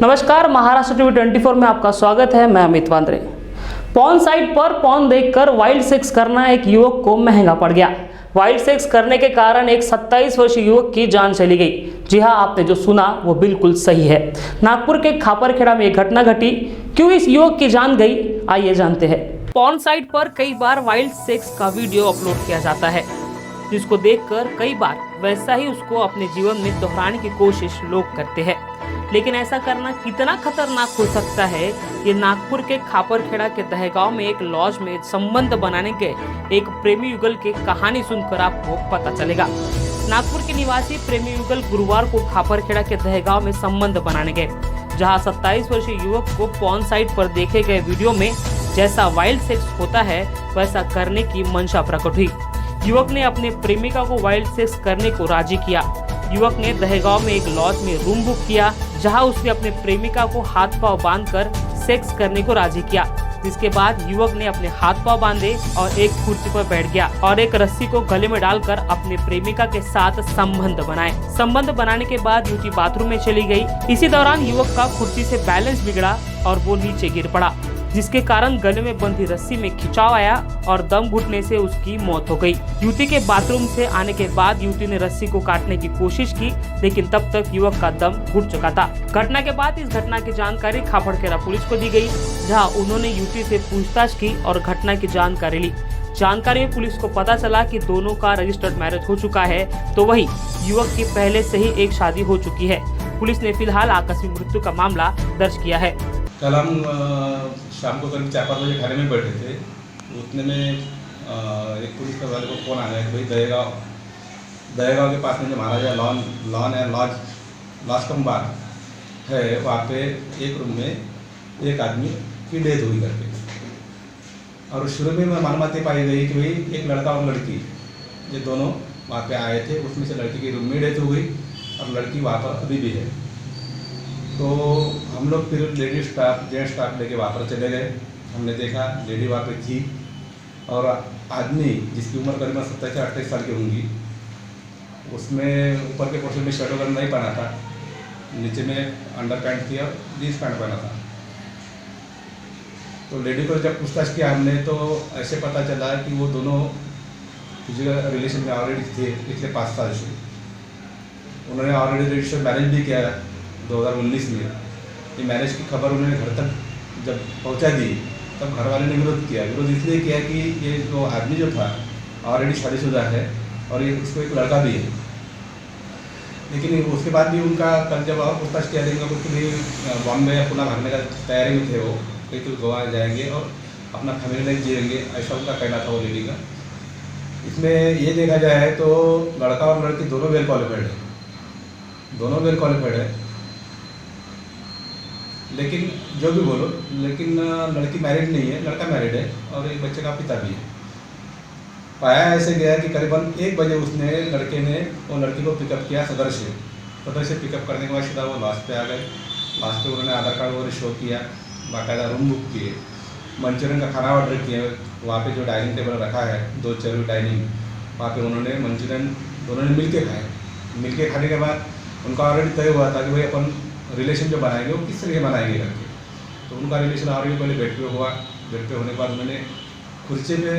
नमस्कार, महाराष्ट्र टीवी 24 में आपका स्वागत है। मैं अमित वांद्रे। पॉर्न साइट पर पॉर्न देखकर वाइल्ड सेक्स करना एक युवक को महंगा पड़ गया। वाइल्ड सेक्स करने के कारण एक 27 वर्षीय युवक की जान चली गई। जी हां, आपने जो सुना वो बिल्कुल सही है। नागपुर के खापरखेड़ा में एक घटना घटी। क्यों इस युवक की जान गई, आइए जानते हैं। पॉर्न साइट पर कई बार वाइल्ड सेक्स का वीडियो अपलोड किया जाता है, जिसको देखकर कई बार वैसा ही उसको अपने जीवन में दोहराने की कोशिश लोग करते हैं। लेकिन ऐसा करना कितना खतरनाक हो सकता है, ये नागपुर के खापरखेड़ा के दहगांव में एक लॉज में संबंध बनाने के एक प्रेमी युगल की कहानी सुनकर आपको पता चलेगा। नागपुर के निवासी प्रेमी युगल गुरुवार को खापरखेड़ा के दहगांव में संबंध बनाने गए, जहां 27 वर्षीय युवक को पॉर्न साइट पर देखे गए वीडियो में जैसा वाइल्ड सेक्स होता है वैसा करने की मंशा प्रकट हुई। युवक ने अपने प्रेमिका को वाइल्ड सेक्स करने को राजी किया। युवक ने दहगांव में एक लॉज में रूम बुक किया, जहां उसने अपने प्रेमिका को हाथ पांव बांधकर सेक्स करने को राजी किया। जिसके बाद युवक ने अपने हाथ पांव बांधे और एक कुर्सी पर बैठ गया और एक रस्सी को गले में डालकर अपने प्रेमिका के साथ संबंध बनाए। संबंध बनाने के बाद युवती बाथरूम में चली गई। इसी दौरान युवक का कुर्सी से बैलेंस बिगड़ा और वो नीचे गिर पड़ा, जिसके कारण गले में बंधी रस्सी में खिंचाव आया और दम घुटने से उसकी मौत हो गई। युवती के बाथरूम से आने के बाद युवती ने रस्सी को काटने की कोशिश की, लेकिन तब तक युवक का दम घुट चुका था। घटना के बाद इस घटना की जानकारी खापरखेड़ा पुलिस को दी गई, जहां उन्होंने युवती से पूछताछ की और घटना की जानकारी ली। जानकारी में पुलिस को पता चला कि दोनों का रजिस्टर्ड मैरिज हो चुका है, तो वही युवक की पहले से ही एक शादी हो चुकी है। पुलिस ने फिलहाल आकस्मिक मृत्यु का मामला दर्ज किया है। कल हम शाम को करीब 4-5 बजे खाने में बैठे थे। उतने में एक पुलिस वाले को फ़ोन आ गया कि भाई दहेगांव के पास में जो महाराजा लॉन है, लॉज कम बार है, वहाँ पे एक रूम में एक आदमी की डेथ हुई करके। और शुरू में मालूमात ये पाई गई कि भाई एक लड़का और लड़की ये दोनों वहाँ पे आए थे। उसमें से लड़की की रूम में डेथ हो गई और लड़की वहाँ पर अभी भी है। तो हम लोग फिर लेडी स्टाफ जेंट्स स्टाफ लेके वहाँ पर चले गए। हमने देखा लेडी वहाँ पे थी और आदमी जिसकी उम्र करीबन 27 से 28 साल की होंगी, उसमें ऊपर के पोर्शन में शर्ट वगैरह नहीं पहना था, नीचे में अंडर पैंट थी और जीन्स पैंट पहना था। तो लेडी को जब पूछताछ किया हमने तो ऐसे पता चला कि वो दोनों फिजिकल रिलेशन में ऑलरेडी थे पिछले 5 साल से। उन्होंने ऑलरेडी रजिस्टर्ड मैरिज भी किया 2019 में। ये मैरिज की खबर उन्होंने घर तक जब पहुंचा दी तब घर वाले ने विरोध किया। विरोध इसलिए किया कि ये जो आदमी जो था ऑलरेडी शादीशुदा है और ये उसको एक लड़का भी है। लेकिन उसके बाद भी उनका कल जब और पूछताछ किया देंगे कुछ भी बॉम्बे या पुणे भागने का तैयारी में थे, वो कहीं तो गोवा जाएंगे और अपना फैमिली लाइफ जिएंगे, ऐसा उनका कहना था वो लेडी का। इसमें ये देखा जाए तो लड़का और लड़की दोनों वेल क्वालिफाइड है, दोनों वेल क्वालिफाइड है। लेकिन जो भी बोलो, लेकिन लड़की मैरिड नहीं है, लड़का मैरिड है और एक बच्चे का पिता भी है। पाया ऐसे गया कि करीबन 1 बजे उसने लड़के ने वो लड़की को पिकअप किया सदर से पिकअप करने के बाद सीधा वो लास्ट पे आ गए। लास्ट पे उन्होंने आधार कार्ड वगैरह शो किया, बाकायदा रूम बुक किए, मंचूरियन का खाना ऑर्डर किया। वहाँ पे जो डाइनिंग टेबल रखा है 2 चेयर डाइनिंग, वहाँ पे उन्होंने मंचूरियन दोनों ने मिल के खाए। मिल के खाने के बाद उनका ऑलरेडी तय हुआ था कि भाई अपन रिलेशन जो बनाएंगे वो किस तरीके बनाएंगे करके। तो उनका रिलेशन ऑलरेडी पहले बेड पे हुआ। बेड पे होने के बाद उन्होंने कुर्सी पे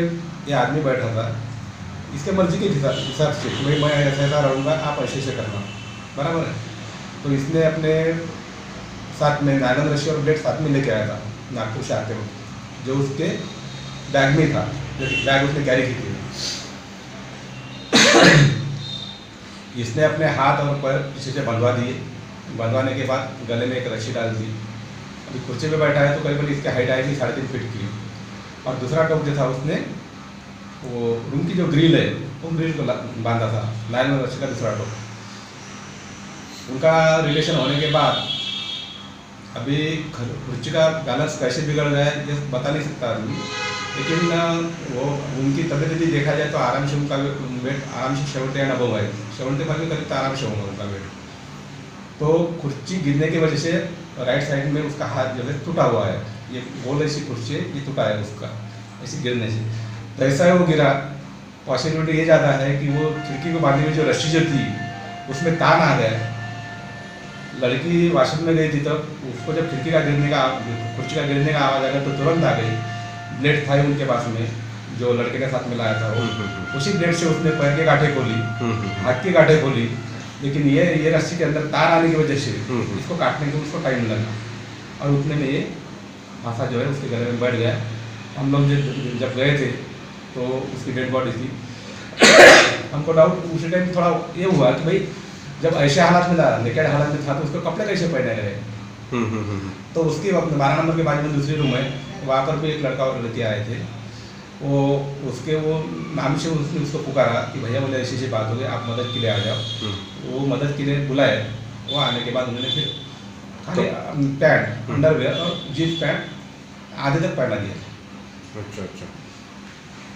ये आदमी बैठा था, इसके मर्जी के हिसाब से भाई मैं ऐसा रहूँगा, आप ऐसे करना, बराबर है। तो इसने अपने साथ में नायलॉन रस्सी और ब्लेड साथ में लेके आया था नागपुर से आते वक्त, जो उसके बैग में था, जो बैग उसने कैरी की थी। इसने अपने हाथ और पैर किसी से बंधवा दिए। बंधवाने के बाद गले में एक रस्सी डाल दी। अभी कुर्सी पे बैठा है तो करीबन इसकी हाइट आएगी 3.5 फीट की। और दूसरा टॉप जो था उसने वो रूम की जो ग्रिल है वो ग्रिल को बांधा था, नायलॉन रस्सी का दूसरा टॉप। उनका रिलेशन होने के बाद अभी कुर्सी का बैलेंस कैसे बिगड़ गया है ये बता नहीं सकता आदमी, लेकिन वो उनकी तबीयत यदि देखा जाए तो आराम से उनका वेट आराम से 70 एंड अबव है, 75 करीब तो आराम से होगा उनका वेट। तो कुर्सी गिरने की वजह से राइट साइड में उसका हाथ जो है टूटा हुआ है। ये गोल ऐसी कुर्सी है, ये टूटा है उसका ऐसे गिरने से। तो ऐसा है वो गिरा, पॉसिबिलिटी ये ज़्यादा है कि वो खिड़की को बांधी हुई जो रस्सी जो थी उसमें तान आ गया लड़की वॉशरूम में गई थी तब उसको जब खिड़की का गिरने का कुर्सी का गिरने का आवाज़ आ गया तो तुरंत आ गई। ब्लेड था ही उनके पास में जो लड़के के साथ में लाया था वो, उसी ब्लेड से उसने पैर के गांठें खोली, हाथ की गांठें खोली। लेकिन ये रस्सी के अंदर तार आने की वजह से इसको काटने में उसको टाइम लगा और उतने में ये फांसा जो है उसके गले में बैठ गया। हम लोग जब गए थे तो उसकी डेड बॉडी थी। हमको डाउट उसी टाइम थोड़ा ये हुआ कि भाई जब ऐसे हालात में था, नेकेड हालत में था तो उसको कपड़े कैसे पहने गए। तो उसकी 12 नंबर के बाजू में दूसरी रूम है, वहाँ पर भी एक लड़का और लड़की आए थे। वो उसके वो नाम से उसने उसको पुकारा कि भैया बोले ऐसी ऐसी बात हो गई, आप मदद के लिए आ जाओ। वो मदद के लिए बुलाए। वो आने के बाद उन्होंने फिर खाली पैंट, अंडरवेयर और जीन्स पैंट आधे तक पहना दिया। अच्छा।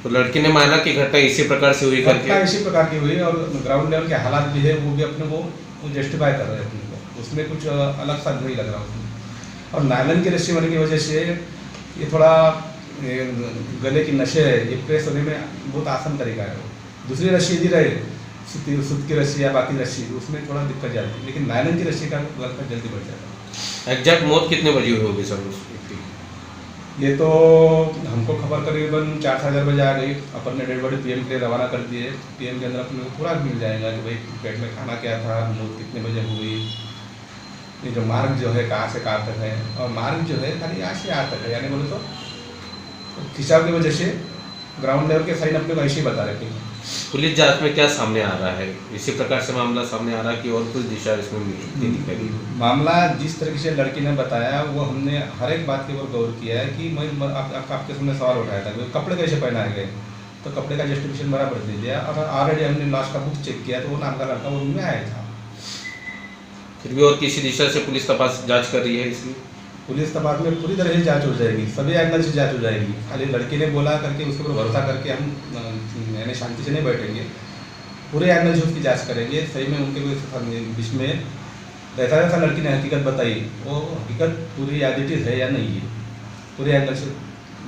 तो लड़की ने माना कि घटना इसी प्रकार से हुई करके? घटना इसी प्रकार की हुई और ग्राउंड लेवल के हालात भी है वो भी अपने को जस्टिफाई कर रहे हैं अपने को, उसमें कुछ अलग सा नहीं लग रहा उसमें। और नायलन की रस्सी होने की वजह से ये थोड़ा गले की नशे है, ये प्रेस होने में बहुत आसान तरीका है। वो दूसरी रस्सी यदि रहे सूत की रस्सी या बाकी रस्सी उसमें थोड़ा दिक्कत जाती है, लेकिन नायलन की रस्सी का लगता जल्दी बढ़ जाता है। एग्जैक्ट मौत कितने बजे हुई होगी सर उस व्यक्ति की? ये तो हमको खबर करीबन 4-4 बजे आ गई। अपन ने डेड बॉडी पीएम के लिए रवाना कर दिए। पीएम के अंदर अपने को पूरा मिल जाएगा कि भाई पेट में खाना क्या था, मौत कितने बजे हुई, ये जो मार्ग जो है कहाँ से कहाँ तक है, और मार्ग जो है खाली यहाँ से यहाँ तक है। यानी बोले तो खिंचाव की वजह से ग्राउंड लेवल के साइन अपने को ऐसे ही बता रहे थे। पुलिस जांच में क्या सामने आ रहा है? इसी प्रकार से मामला सामने आ रहा है कि और कुछ दिशा इसमें दिखेगी? मामला जिस तरीके से लड़की ने बताया वो हमने हर एक बात के ऊपर गौर किया है कि मैं आपके सामने सवाल उठाया था कि कपड़े कैसे पहनाए गए, तो कपड़े का जस्टिफिकेशन बराबर दे दिया। और ऑलरेडी हमने लाश का बुक चेक किया तो वो नाम का लड़का वो रूम में आया था। फिर भी और किसी दिशा से पुलिस तपास जांच कर रही है इसकी? पुलिस तपास में पूरी तरह से जांच हो जाएगी, सभी एंगल से जांच हो जाएगी। खाली लड़की ने बोला करके उसके ऊपर भरोसा करके हम यानी शांति से नहीं बैठेंगे, पूरे एंगल से उसकी जांच करेंगे। सही में उनके बीच में जैसा लड़की ने हकीकत बताई वो हकीकत पूरी एडिटिव है या नहीं है, पूरे एंगल से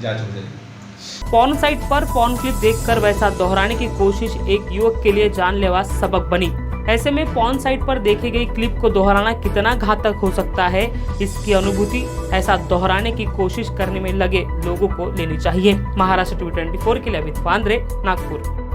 जांच हो जाएगी। पॉर्न साइट पर पॉर्न क्लिप देखकर वैसा दोहराने की कोशिश एक युवक के लिए जानलेवा सबक बनी। ऐसे में पॉर्न साइट पर देखी गई क्लिप को दोहराना कितना घातक हो सकता है, इसकी अनुभूति ऐसा दोहराने की कोशिश करने में लगे लोगों को लेनी चाहिए। महाराष्ट्र 24 के लिए अमित वांद्रे, नागपुर।